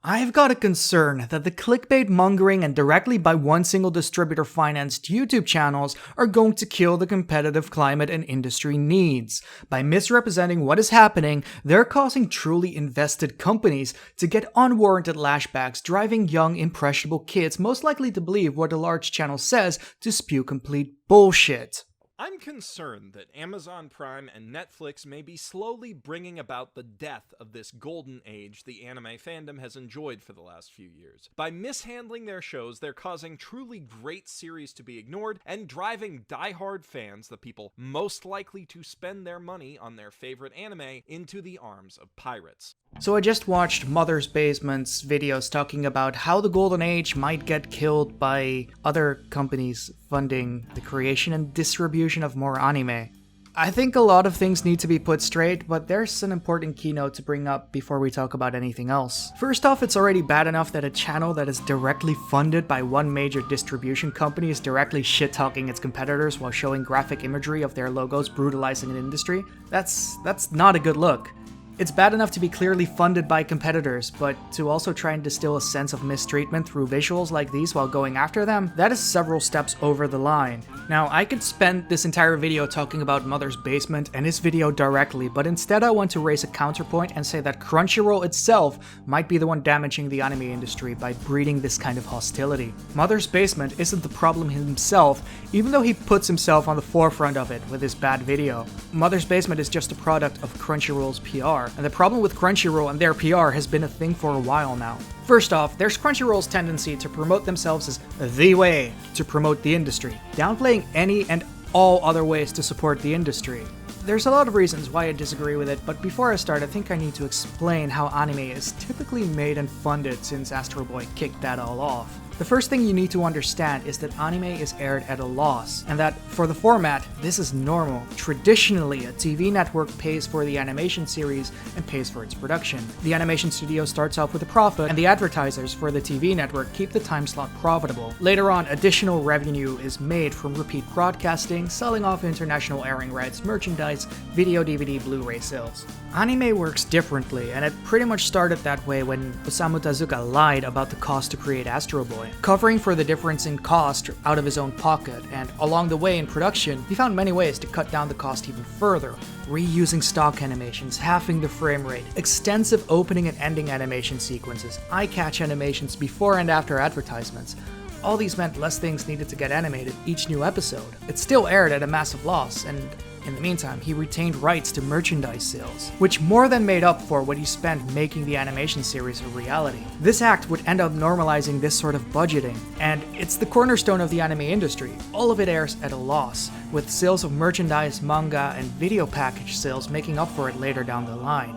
I've got a concern that the clickbait mongering and directly by one single distributor financed YouTube channels are going to kill the competitive climate an industry needs. By misrepresenting what is happening, they're causing truly invested companies to get unwarranted lashbacks, driving young, impressionable kids most likely to believe what a large channel says to spew complete bullshit. I'm concerned that Amazon Prime and Netflix may be slowly bringing about the death of this golden age the anime fandom has enjoyed for the last few years. By mishandling their shows, they're causing truly great series to be ignored and driving die-hard fans, the people most likely to spend their money on their favorite anime, into the arms of pirates. So I just watched Mother's Basement's videos talking about how the golden age might get killed by other companies funding the creation and distribution of more anime. I think a lot of things need to be put straight, but there's an important keynote to bring up before we talk about anything else. First off, it's already bad enough that a channel that is directly funded by one major distribution company is directly shit-talking its competitors while showing graphic imagery of their logos brutalizing an industry. That's not a good look. It's bad enough to be clearly funded by competitors, but to also try and distill a sense of mistreatment through visuals like these while going after them, that is several steps over the line. Now, I could spend this entire video talking about Mother's Basement and his video directly, but instead I want to raise a counterpoint and say that Crunchyroll itself might be the one damaging the anime industry by breeding this kind of hostility. Mother's Basement isn't the problem himself, even though he puts himself on the forefront of it with his bad video. Mother's Basement is just a product of Crunchyroll's PR. And the problem with Crunchyroll and their PR has been a thing for a while now. First off, there's Crunchyroll's tendency to promote themselves as the way to promote the industry, downplaying any and all other ways to support the industry. There's a lot of reasons why I disagree with it, but before I start, I think I need to explain how anime is typically made and funded since Astro Boy kicked that all off. The first thing you need to understand is that anime is aired at a loss, and that, for the format, this is normal. Traditionally, a TV network pays for the animation series and pays for its production. The animation studio starts off with a profit, and the advertisers for the TV network keep the time slot profitable. Later on, additional revenue is made from repeat broadcasting, selling off international airing rights, merchandise, video, DVD, Blu-ray sales. Anime works differently, and it pretty much started that way when Osamu Tezuka lied about the cost to create Astro Boy, covering for the difference in cost out of his own pocket, and along the way in production, he found many ways to cut down the cost even further, reusing stock animations, halving the frame rate, extensive opening and ending animation sequences, eye-catch animations before and after advertisements. All these meant less things needed to get animated each new episode. It still aired at a massive loss, and in the meantime, he retained rights to merchandise sales, which more than made up for what he spent making the animation series a reality. This act would end up normalizing this sort of budgeting, and it's the cornerstone of the anime industry. All of it airs at a loss, with sales of merchandise, manga, and video package sales making up for it later down the line.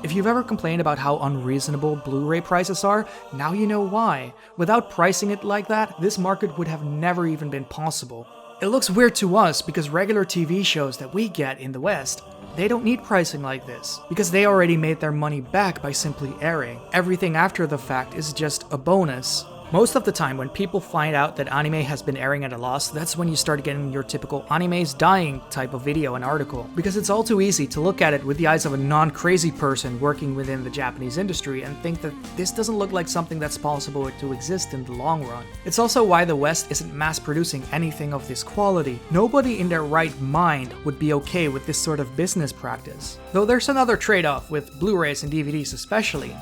If you've ever complained about how unreasonable Blu-ray prices are, now you know why. Without pricing it like that, this market would have never even been possible. It looks weird to us because regular TV shows that we get in the West, they don't need pricing like this, because they already made their money back by simply airing. Everything after the fact is just a bonus. Most of the time when people find out that anime has been airing at a loss, that's when you start getting your typical anime's dying type of video and article, because it's all too easy to look at it with the eyes of a non-crazy person working within the Japanese industry and think that this doesn't look like something that's possible to exist in the long run. It's also why the West isn't mass-producing anything of this quality. Nobody in their right mind would be okay with this sort of business practice. Though there's another trade-off with Blu-rays and DVDs especially.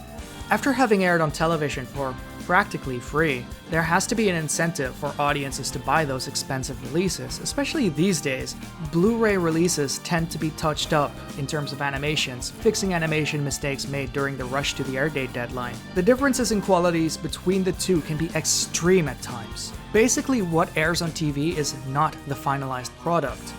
After having aired on television for practically free, there has to be an incentive for audiences to buy those expensive releases. Especially these days, Blu-ray releases tend to be touched up in terms of animations, fixing animation mistakes made during the rush to the air date deadline. The differences in qualities between the two can be extreme at times. Basically, what airs on TV is not the finalized product.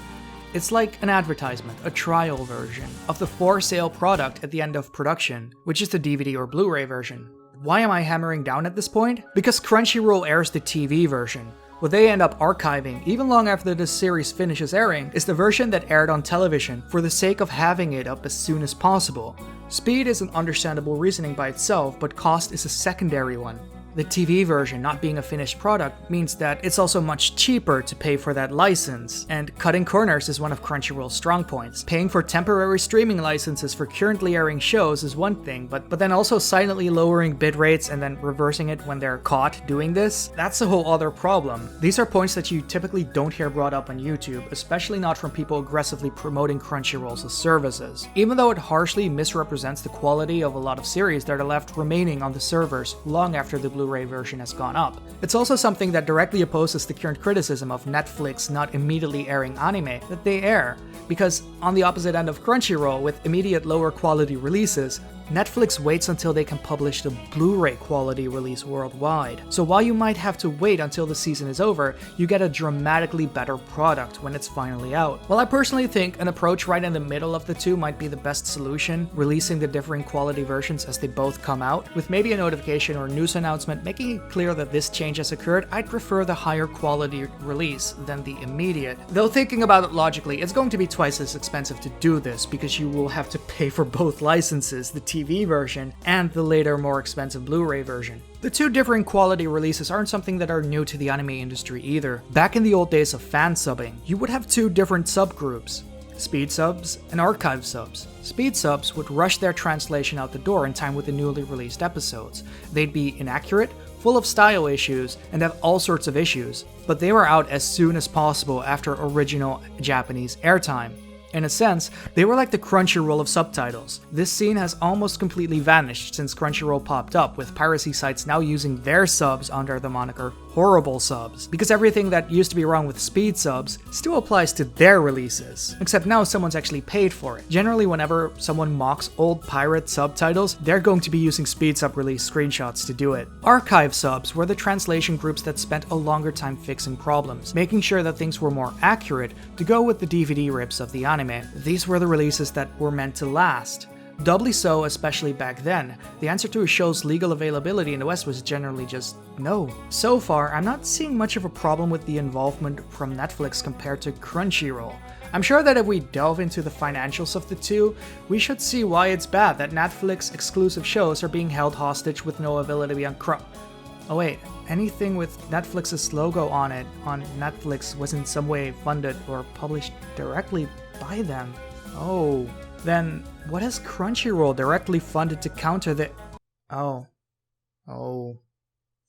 It's like an advertisement, a trial version, of the for-sale product at the end of production, which is the DVD or Blu-ray version. Why am I hammering down at this point? Because Crunchyroll airs the TV version. What they end up archiving, even long after the series finishes airing, is the version that aired on television for the sake of having it up as soon as possible. Speed is an understandable reasoning by itself, but cost is a secondary one. The TV version not being a finished product means that it's also much cheaper to pay for that license, and cutting corners is one of Crunchyroll's strong points. Paying for temporary streaming licenses for currently airing shows is one thing, but then also silently lowering bit rates and then reversing it when they're caught doing this, that's a whole other problem. These are points that you typically don't hear brought up on YouTube, especially not from people aggressively promoting Crunchyroll's services. Even though it harshly misrepresents the quality of a lot of series that are left remaining on the servers long after the Blu-ray version has gone up. It's also something that directly opposes the current criticism of Netflix not immediately airing anime that they air, because on the opposite end of Crunchyroll, with immediate lower quality releases, Netflix waits until they can publish the Blu-ray quality release worldwide. So while you might have to wait until the season is over, you get a dramatically better product when it's finally out. Well, I personally think an approach right in the middle of the two might be the best solution, releasing the differing quality versions as they both come out, with maybe a notification or news announcement making it clear that this change has occurred. I'd prefer the higher quality release than the immediate. Though thinking about it logically, it's going to be twice as expensive to do this because you will have to pay for both licenses, the TV version and the later more expensive Blu-ray version. The two differing quality releases aren't something that are new to the anime industry either. Back in the old days of fan subbing, you would have two different subgroups: speed subs and archive subs. Speed subs would rush their translation out the door in time with the newly released episodes. They'd be inaccurate, full of style issues, and have all sorts of issues, but they were out as soon as possible after original Japanese airtime. In a sense, they were like the Crunchyroll of subtitles. This scene has almost completely vanished since Crunchyroll popped up, with piracy sites now using their subs under the moniker horrible subs, because everything that used to be wrong with speed subs still applies to their releases, except now someone's actually paid for it. Generally, whenever someone mocks old pirate subtitles, they're going to be using speed sub release screenshots to do it. Archive subs were the translation groups that spent a longer time fixing problems, making sure that things were more accurate to go with the DVD rips of the anime. These were the releases that were meant to last. Doubly so, especially back then. The answer to a show's legal availability in the West was generally just no. So far, I'm not seeing much of a problem with the involvement from Netflix compared to Crunchyroll. I'm sure that if we delve into the financials of the two, we should see why it's bad that Netflix exclusive shows are being held hostage with no availability on Oh wait, anything with Netflix's logo on it on Netflix was in some way funded or published directly by them. Oh. Then, what has Crunchyroll directly funded to counter the... Oh.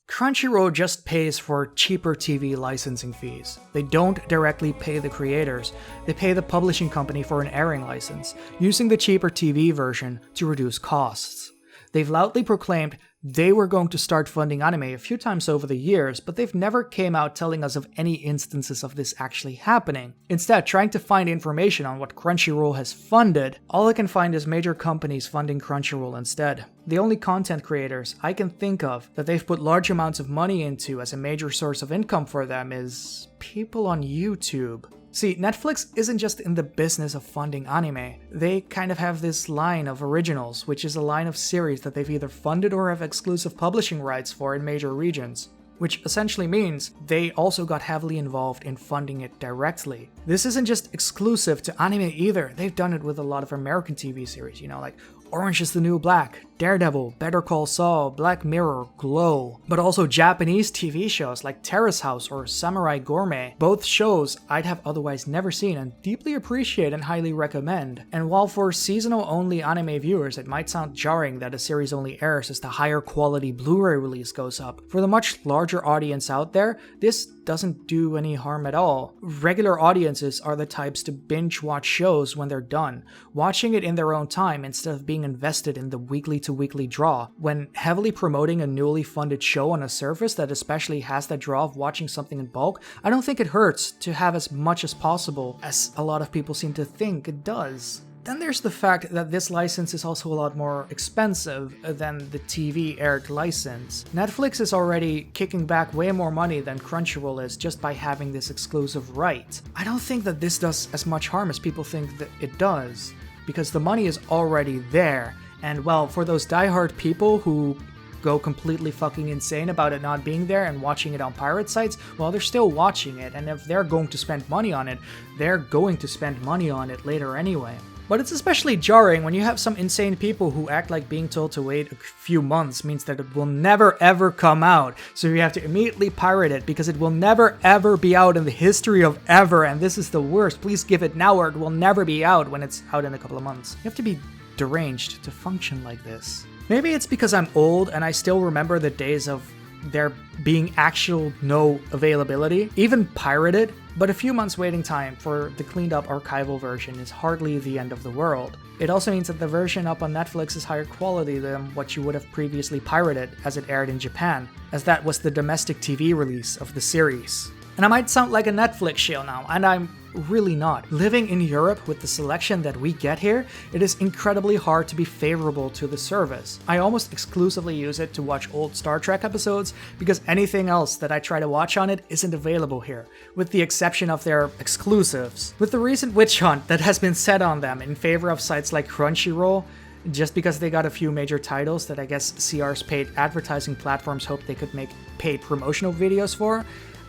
Crunchyroll just pays for cheaper TV licensing fees. They don't directly pay the creators, they pay the publishing company for an airing license, using the cheaper TV version to reduce costs. They've loudly proclaimed they were going to start funding anime a few times over the years, but they've never came out telling us of any instances of this actually happening. Instead, trying to find information on what Crunchyroll has funded, all I can find is major companies funding Crunchyroll instead. The only content creators I can think of that they've put large amounts of money into as a major source of income for them is people on YouTube. See, Netflix isn't just in the business of funding anime. They kind of have this line of originals, which is a line of series that they've either funded or have exclusive publishing rights for in major regions, which essentially means they also got heavily involved in funding it directly. This isn't just exclusive to anime either. They've done it with a lot of American TV series, like Orange is the New Black, Daredevil, Better Call Saul, Black Mirror, Glow, but also Japanese TV shows like Terrace House or Samurai Gourmet, both shows I'd have otherwise never seen and deeply appreciate and highly recommend. And while for seasonal only anime viewers it might sound jarring that a series only airs as the higher quality Blu-ray release goes up, for the much larger audience out there, this doesn't do any harm at all. Regular audiences are the types to binge watch shows when they're done, watching it in their own time instead of being invested in the weekly-to-weekly draw. When heavily promoting a newly funded show on a service that especially has that draw of watching something in bulk, I don't think it hurts to have as much as possible, as a lot of people seem to think it does. Then there's the fact that this license is also a lot more expensive than the TV aired license. Netflix is already kicking back way more money than Crunchyroll is just by having this exclusive right. I don't think that this does as much harm as people think that it does, because the money is already there, and well, for those diehard people who go completely fucking insane about it not being there and watching it on pirate sites, well, they're still watching it, and if they're going to spend money on it, they're going to spend money on it later anyway. But it's especially jarring when you have some insane people who act like being told to wait a few months means that it will never ever come out. So you have to immediately pirate it because it will never ever be out in the history of ever, and this is the worst. Please give it now or it will never be out when it's out in a couple of months. You have to be deranged to function like this. Maybe it's because I'm old and I still remember the days of there being actual no availability, even pirated, but a few months waiting time for the cleaned up archival version is hardly the end of the world. It also means that the version up on Netflix is higher quality than what you would have previously pirated as it aired in Japan, as that was the domestic TV release of the series. And I might sound like a Netflix shill now, and I'm really not. Living in Europe with the selection that we get here, it is incredibly hard to be favorable to the service. I almost exclusively use it to watch old Star Trek episodes because anything else that I try to watch on it isn't available here, with the exception of their exclusives. With the recent witch hunt that has been set on them in favor of sites like Crunchyroll, just because they got a few major titles that I guess CR's paid advertising platforms hoped they could make paid promotional videos for,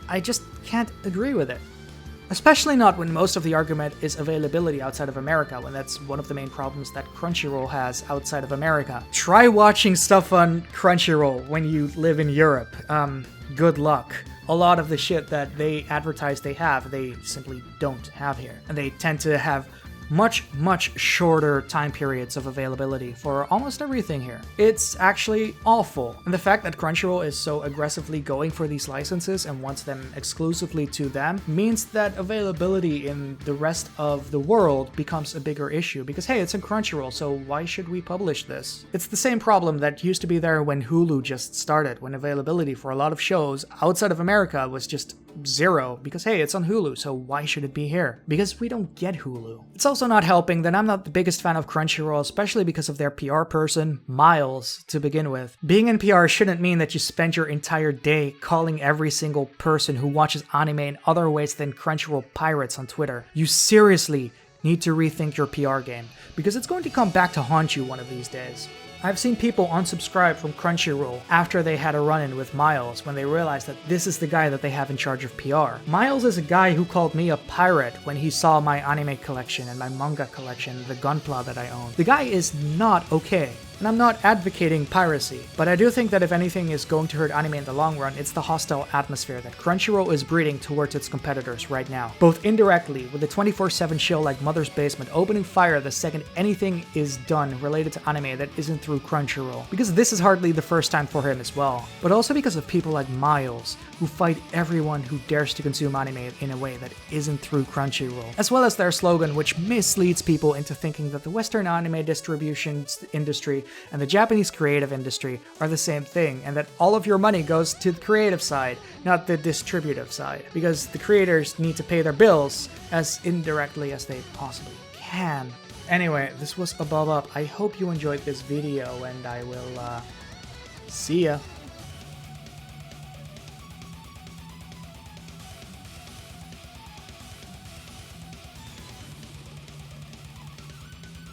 I just can't agree with it. Especially not when most of the argument is availability outside of America, when that's one of the main problems that Crunchyroll has outside of America. Try watching stuff on Crunchyroll when you live in Europe. Good luck. A lot of the shit that they advertise they have, they simply don't have here. And they tend to have much shorter time periods of availability for almost everything here. It's actually awful. And the fact that Crunchyroll is so aggressively going for these licenses and wants them exclusively to them means that availability in the rest of the world becomes a bigger issue because hey, it's in Crunchyroll, so why should we publish this? It's the same problem that used to be there when Hulu just started, when availability for a lot of shows outside of America was just zero because hey, it's on Hulu, so why should it be here? Because we don't get Hulu. It's also not helping that I'm not the biggest fan of Crunchyroll, especially because of their PR person, Miles, to begin with. Being in PR shouldn't mean that you spend your entire day calling every single person who watches anime in other ways than Crunchyroll pirates on Twitter. You seriously need to rethink your PR game, because it's going to come back to haunt you one of these days. I've seen people unsubscribe from Crunchyroll after they had a run-in with Miles when they realized that this is the guy that they have in charge of PR. Miles is a guy who called me a pirate when he saw my anime collection and my manga collection, the Gunpla that I own. The guy is not okay. And I'm not advocating piracy, but I do think that if anything is going to hurt anime in the long run, it's the hostile atmosphere that Crunchyroll is breeding towards its competitors right now. Both indirectly, with a 24/7 show like Mother's Basement opening fire the second anything is done related to anime that isn't through Crunchyroll, because this is hardly the first time for him as well, but also because of people like Miles, who fight everyone who dares to consume anime in a way that isn't through Crunchyroll, as well as their slogan which misleads people into thinking that the Western anime distribution industry and the Japanese creative industry are the same thing, and that all of your money goes to the creative side, not the distributive side, because the creators need to pay their bills as indirectly as they possibly can. Anyway, this was AboveUp. I hope you enjoyed this video, and I will see ya.